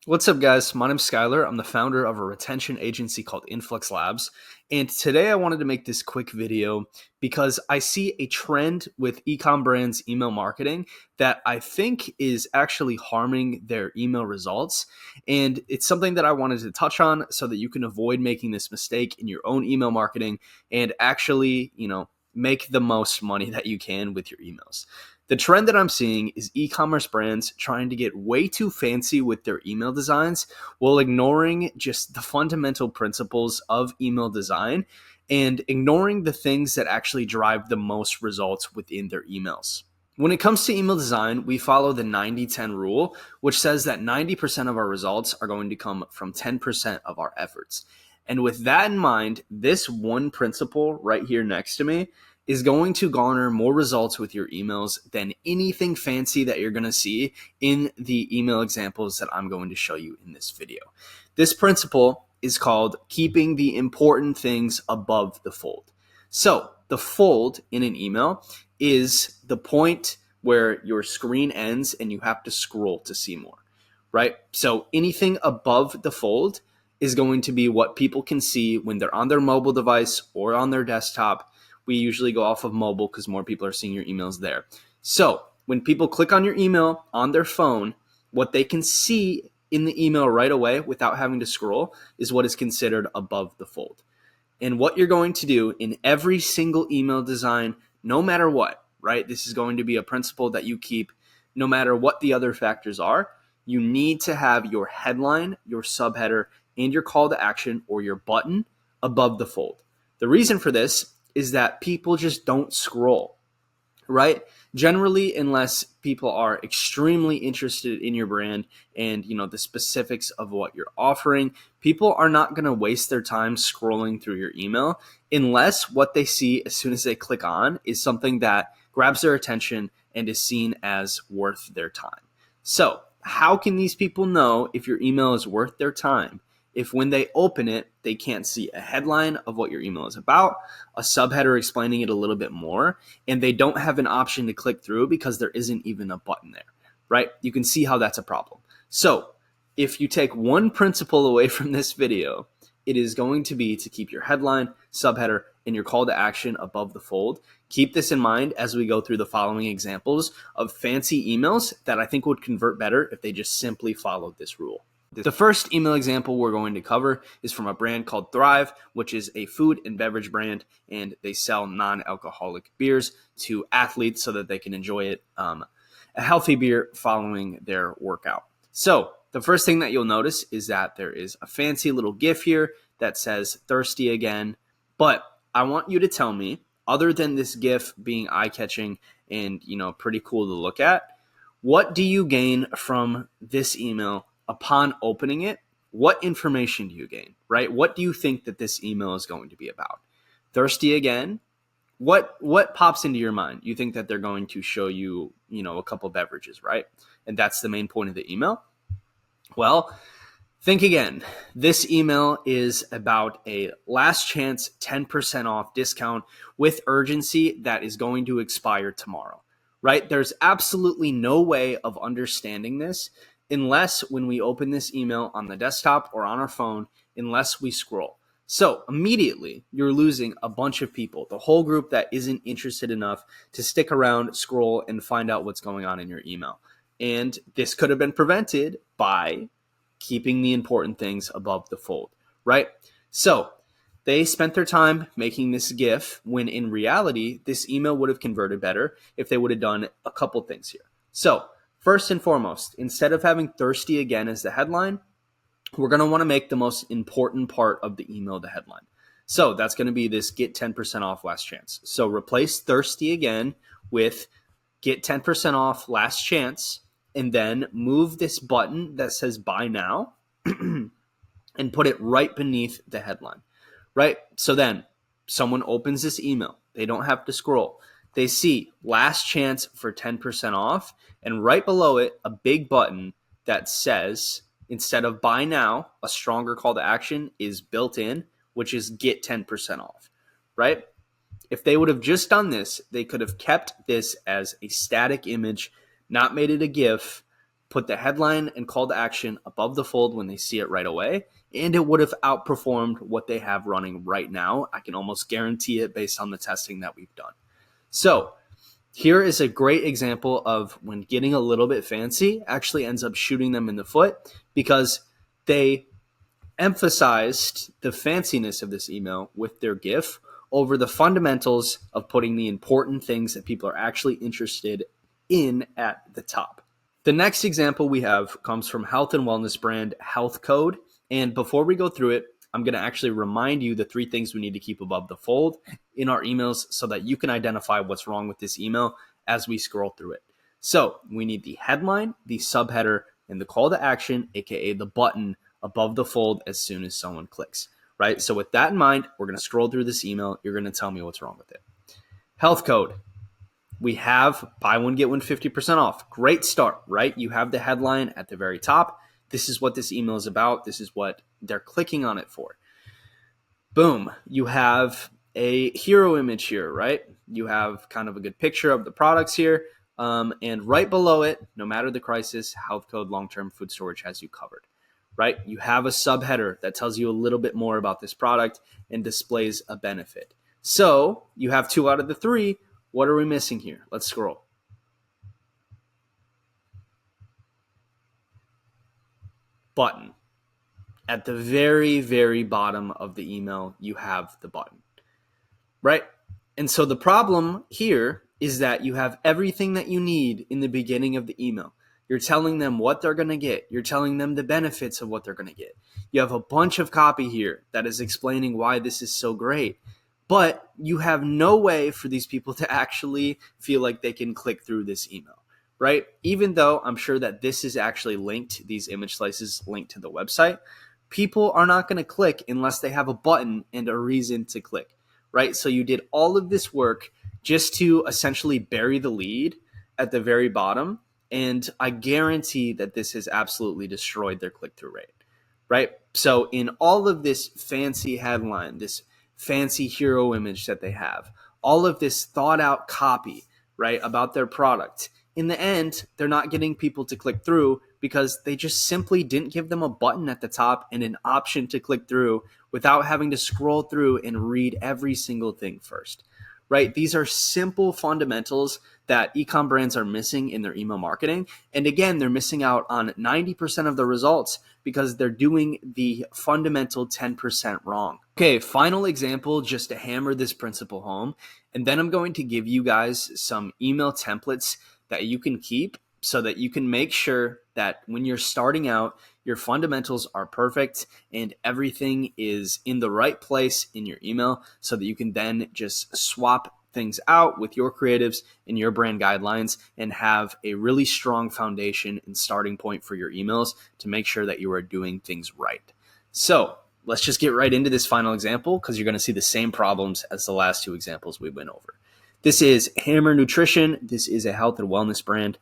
What's up, guys? My name's Skylar. I'm the founder of a retention agency called Influx Labs. And today I wanted to make this quick video because I see a trend with ecom brands' email marketing that I think is actually harming their email results. And it's something that I wanted to touch on so that you can avoid making this mistake in your own email marketing and actually, make the most money that you can with your emails. The trend that I'm seeing is e-commerce brands trying to get way too fancy with their email designs while ignoring just the fundamental principles of email design and ignoring the things that actually drive the most results within their emails. When it comes to email design, we follow the 90-10 rule, which says that 90% of our results are going to come from 10% of our efforts. And with that in mind, this one principle right here next to me is going to garner more results with your emails than anything fancy that you're going to see in the email examples that I'm going to show you in this video. This principle is called keeping the important things above the fold. So the fold in an email is the point where your screen ends and you have to scroll to see more, right? So anything above the fold is going to be what people can see when they're on their mobile device or on their desktop. We usually go off of mobile because more people are seeing your emails there. So when people click on your email on their phone, what they can see in the email right away without having to scroll is what is considered above the fold. And what you're going to do in every single email design, no matter what, right? This is going to be a principle that you keep no matter what the other factors are. You need to have your headline, your subheader, and your call to action or your button above the fold. The reason for this is that people just don't scroll, right? Generally, unless people are extremely interested in your brand and the specifics of what you're offering, people are not going to waste their time scrolling through your email unless what they see as soon as they click on is something that grabs their attention and is seen as worth their time. So how can these people know if your email is worth their time if when they open it, they can't see a headline of what your email is about, a subheader explaining it a little bit more, and they don't have an option to click through because there isn't even a button there, right? You can see how that's a problem. So if you take one principle away from this video, it is going to be to keep your headline, subheader, and your call to action above the fold. Keep this in mind as we go through the following examples of fancy emails that I think would convert better if they just simply followed this rule. The first email example we're going to cover is from a brand called Thrive, which is a food and beverage brand, and they sell non-alcoholic beers to athletes so that they can enjoy it, a healthy beer following their workout. So the first thing that you'll notice is that there is a fancy little GIF here that says thirsty again, but I want you to tell me, other than this GIF being eye-catching and pretty cool to look at, what do you gain from this email upon opening it? What information do you gain, right? What do you think that this email is going to be about? Thirsty again? What pops into your mind? You think that they're going to show you, a couple beverages, right? And that's the main point of the email? Well, think again. This email is about a last chance 10% off discount with urgency that is going to expire tomorrow, right? There's absolutely no way of understanding this unless when we open this email on the desktop or on our phone, unless we scroll. So immediately you're losing a bunch of people, the whole group that isn't interested enough to stick around, scroll, and find out what's going on in your email. And this could have been prevented by keeping the important things above the fold, right? So they spent their time making this GIF when in reality, this email would have converted better if they would have done a couple things here. So first and foremost, instead of having thirsty again as the headline, we're going to want to make the most important part of the email the headline. So that's going to be this get 10% off last chance. So replace thirsty again with get 10% off last chance, and then move this button that says buy now and put it right beneath the headline, right? So then someone opens this email. They don't have to scroll. They see last chance for 10% off, and right below it, a big button that says, instead of buy now, a stronger call to action is built in, which is get 10% off, right? If they would have just done this, they could have kept this as a static image, not made it a GIF, put the headline and call to action above the fold when they see it right away, and it would have outperformed what they have running right now. I can almost guarantee it based on the testing that we've done. So here is a great example of when getting a little bit fancy actually ends up shooting them in the foot, because they emphasized the fanciness of this email with their GIF over the fundamentals of putting the important things that people are actually interested in at the top. The next example we have comes from health and wellness brand Health Code. And before we go through it, I'm going to actually remind you the 3 things we need to keep above the fold in our emails so that you can identify what's wrong with this email as we scroll through it. So we need the headline, the subheader, and the call to action, aka the button above the fold as soon as someone clicks, right? So with that in mind, we're going to scroll through this email. You're going to tell me what's wrong with it. Health Code. We have buy one, get one 50% off. Great start, right? You have the headline at the very top. This is what this email is about. This is what they're clicking on it for. Boom. You have a hero image here, right? You have kind of a good picture of the products here. And right below it, no matter the crisis, Health Code long-term food storage has you covered, right? You have a subheader that tells you a little bit more about this product and displays a benefit. So you have 2 out of the 3. What are we missing here? Let's scroll. Button. At the very, very bottom of the email, you have the button, right? And so the problem here is that you have everything that you need in the beginning of the email. You're telling them what they're going to get. You're telling them the benefits of what they're going to get. You have a bunch of copy here that is explaining why this is so great. But you have no way for these people to actually feel like they can click through this email, right? Even though I'm sure that this is actually linked, these image slices linked to the website, people are not going to click unless they have a button and a reason to click, right? So you did all of this work just to essentially bury the lead at the very bottom. And I guarantee that this has absolutely destroyed their click-through rate, right? So in all of this fancy headline, this fancy hero image that they have, all of this thought out copy, right, about their product, in the end, they're not getting people to click through because they just simply didn't give them a button at the top and an option to click through without having to scroll through and read every single thing first, right? These are simple fundamentals that ecom brands are missing in their email marketing. And again, they're missing out on 90% of the results because they're doing the fundamental 10% wrong. Okay, final example just to hammer this principle home. And then I'm going to give you guys some email templates that you can keep so that you can make sure that when you're starting out, your fundamentals are perfect and everything is in the right place in your email so that you can then just swap things out with your creatives and your brand guidelines and have a really strong foundation and starting point for your emails to make sure that you are doing things right. So let's just get right into this final example because you're going to see the same problems as the last 2 examples we went over. This is Hammer Nutrition. This is a health and wellness brand.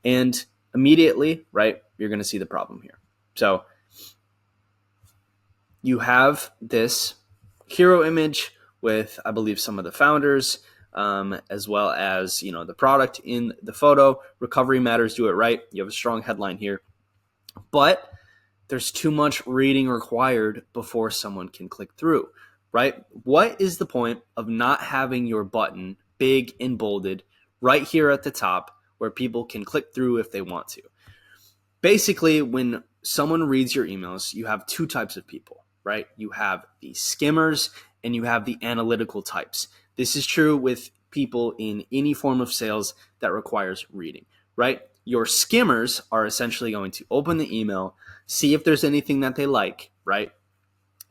And immediately, right, you're going to see the problem here. So you have this hero image with, I believe, some of the founders, as well as, the product in the photo. Recovery matters, do it right. You have a strong headline here. But there's too much reading required before someone can click through, right? What is the point of not having your button big and bolded right here at the top where people can click through if they want to? Basically, when someone reads your emails, you have 2 types of people, right? You have the skimmers and you have the analytical types. This is true with people in any form of sales that requires reading, right? Your skimmers are essentially going to open the email, see if there's anything that they like, right?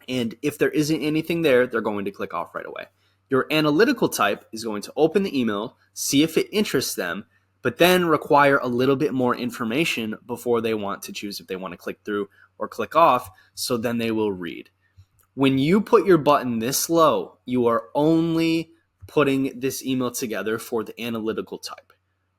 And if there isn't anything there, they're going to click off right away. Your analytical type is going to open the email, see if it interests them, but then require a little bit more information before they want to choose if they want to click through or click off, so then they will read. When you put your button this low, you are only putting this email together for the analytical type,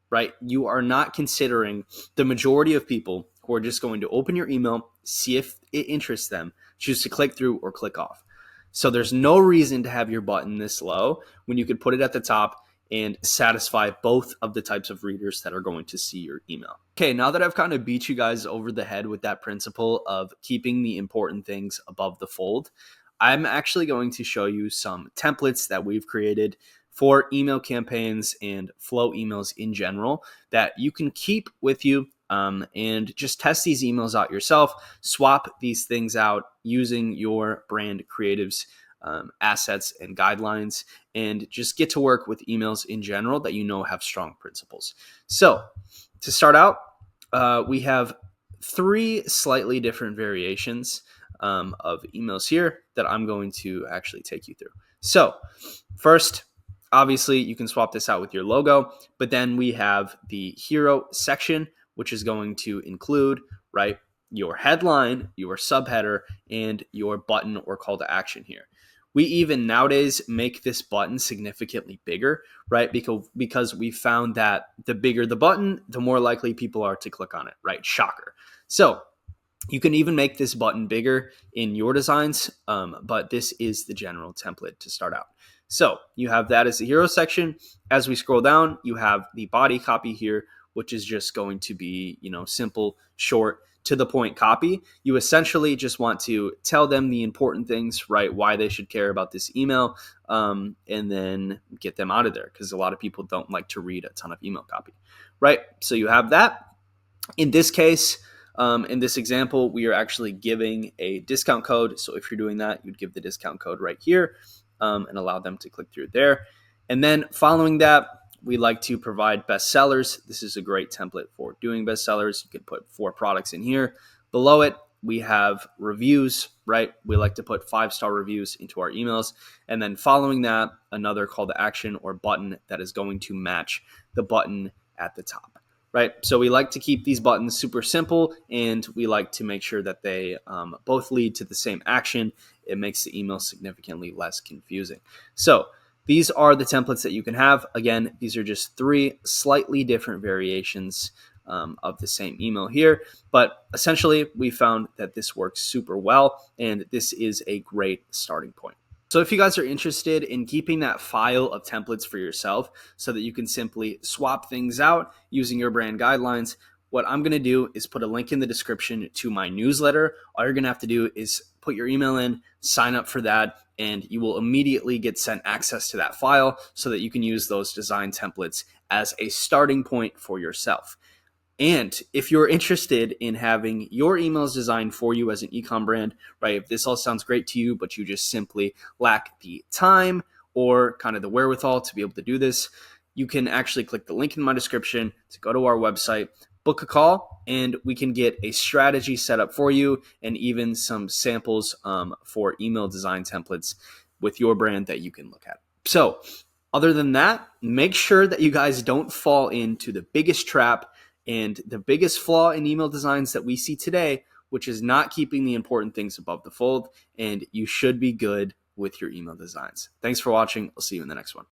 right? You are not considering the majority of people who are just going to open your email, see if it interests them, choose to click through or click off. So there's no reason to have your button this low when you could put it at the top and satisfy both of the types of readers that are going to see your email. Okay, now that I've kind of beat you guys over the head with that principle of keeping the important things above the fold, I'm actually going to show you some templates that we've created for email campaigns and flow emails in general that you can keep with you, and just test these emails out yourself. Swap these things out using your brand creatives, assets and guidelines, and just get to work with emails in general that you know have strong principles. So to start out, we have three slightly different variations of emails here that I'm going to actually take you through. So first, obviously, you can swap this out with your logo, but then we have the hero section, which is going to include, right, your headline, your subheader, and your button or call to action here. We even nowadays make this button significantly bigger, right? Because we found that the bigger the button, the more likely people are to click on it, right? Shocker. So you can even make this button bigger in your designs, but this is the general template to start out. So you have that as the hero section. As we scroll down, you have the body copy here, which is just going to be, simple, short, to the point copy. You essentially just want to tell them the important things, right? Why they should care about this email, and then get them out of there, because a lot of people don't like to read a ton of email copy, right? So you have that. In this case, in this example, we are actually giving a discount code. So if you're doing that, you'd give the discount code right here, and allow them to click through there. And then following that, we like to provide bestsellers. This is a great template for doing bestsellers. You can put 4 products in here. Below it, we have reviews, right? We like to put 5-star reviews into our emails. And then following that, another call to action or button that is going to match the button at the top, right? So we like to keep these buttons super simple, and we like to make sure that they both lead to the same action. It makes the email significantly less confusing. So these are the templates that you can have. Again, these are just 3 slightly different variations of the same email here, but essentially we found that this works super well, and this is a great starting point. So if you guys are interested in keeping that file of templates for yourself so that you can simply swap things out using your brand guidelines, what I'm going to do is put a link in the description to my newsletter. All you're going to have to do is put your email in, sign up for that, and you will immediately get sent access to that file so that you can use those design templates as a starting point for yourself. And if you're interested in having your emails designed for you as an ecom brand, right? If this all sounds great to you, but you just simply lack the time or kind of the wherewithal to be able to do this, you can actually click the link in my description to go to our website, book a call, and we can get a strategy set up for you and even some samples for email design templates with your brand that you can look at. So other than that, make sure that you guys don't fall into the biggest trap and the biggest flaw in email designs that we see today, which is not keeping the important things above the fold, and you should be good with your email designs. Thanks for watching. I'll see you in the next one.